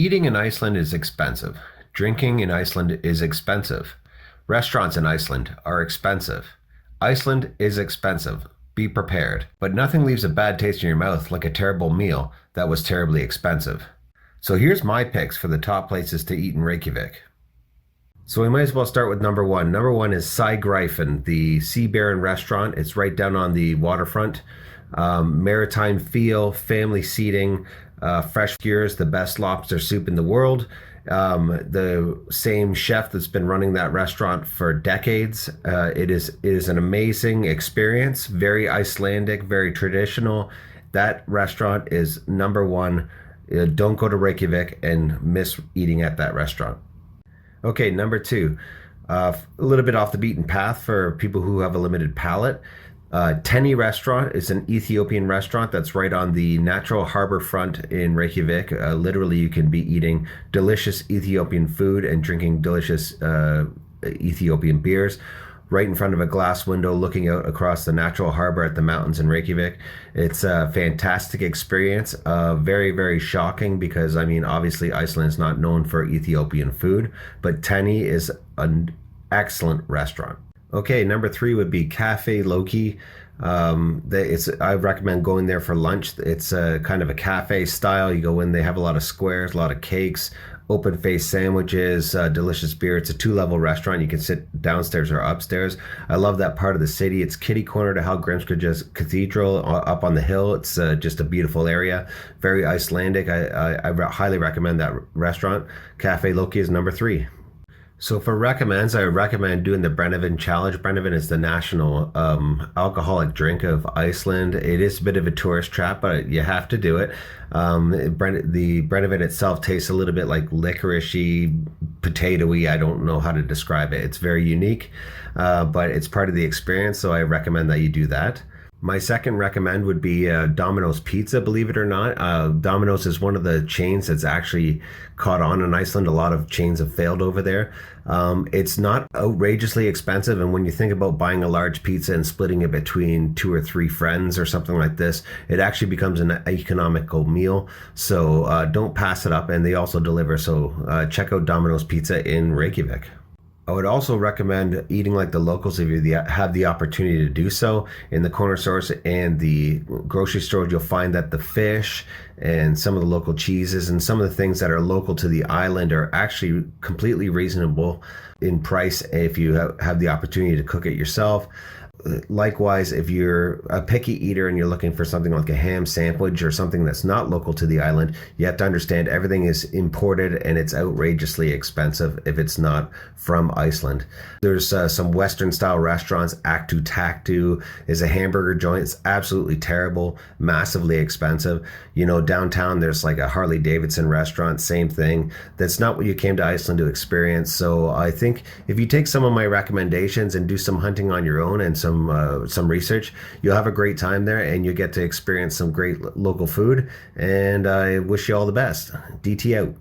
Eating in Iceland is expensive. Drinking in Iceland is expensive. Restaurants in Iceland are expensive. Iceland is expensive. Be prepared. But nothing leaves a bad taste in your mouth like a terrible meal that was terribly expensive. So here's my picks for the top places to eat in Reykjavik. So we might as well start with number one. Number one is Psygryphon, the Sea Baron restaurant. It's right down on the waterfront. Maritime feel, family seating, fresh skewers, the best lobster soup in the world. The same chef that's been running that restaurant for decades. It is an amazing experience, very Icelandic, very traditional. That restaurant is number one. Don't go to Reykjavik and miss eating at that restaurant. Okay, number two, a little bit off the beaten path for people who have a limited palate. Tenni restaurant is an Ethiopian restaurant that's right on the natural harbor front in Reykjavik. Literally, you can be eating delicious Ethiopian food and drinking delicious Ethiopian beers right in front of a glass window looking out across the natural harbor at the mountains in Reykjavik. It's a fantastic experience. Very, very shocking because, I mean, obviously Iceland is not known for Ethiopian food, but Tenni is an excellent restaurant. Okay, number three would be Cafe Loki. I recommend going there for lunch. It's a kind of a cafe style. You go in, they have a lot of squares, a lot of cakes, open face sandwiches, delicious beer. It's a two-level restaurant. You can sit downstairs or upstairs. I love that part of the city. It's kitty corner to Hallgrímskirkja Cathedral up on the hill. It's just a beautiful area, very Icelandic. I highly recommend that restaurant. Cafe Loki is number three. So for recommends, I recommend doing the Brenanman challenge. Brenanman is the national alcoholic drink of Iceland. It is a bit of a tourist trap, but you have to do it. The Brenanman itself tastes a little bit like licoricey, potatoey. I don't know how to describe it. It's very unique, but it's part of the experience, so I recommend that you do that. My second recommend would be Dominos Pizza, believe it or not. Domino's is one of the chains that's actually caught on in Iceland. A lot of chains have failed over there. It's not outrageously expensive, and when you think about buying a large pizza and splitting it between 2 or 3 friends or something like this, it actually becomes an economical meal. So don't pass it up, and they also deliver. So check out Domino's Pizza in Reykjavik. I would also recommend eating like the locals if you have the opportunity to do so. In the corner stores and the grocery stores, you'll find that the fish and some of the local cheeses and some of the things that are local to the island are actually completely reasonable in price if you have the opportunity to cook it yourself. Likewise, if you're a picky eater and you're looking for something like a ham sandwich or something that's not local to the island, you have to understand everything is imported and it's outrageously expensive if it's not from Iceland. There's some Western style restaurants. Aktu Taktu is a hamburger joint. It's absolutely terrible, massively expensive. You know, downtown there's like a Harley Davidson restaurant, same thing. That's not what you came to Iceland to experience. So I think if you take some of my recommendations and do some hunting on your own and some research, you'll have a great time there and you get to experience some great local food, and I wish you all the best. DT out.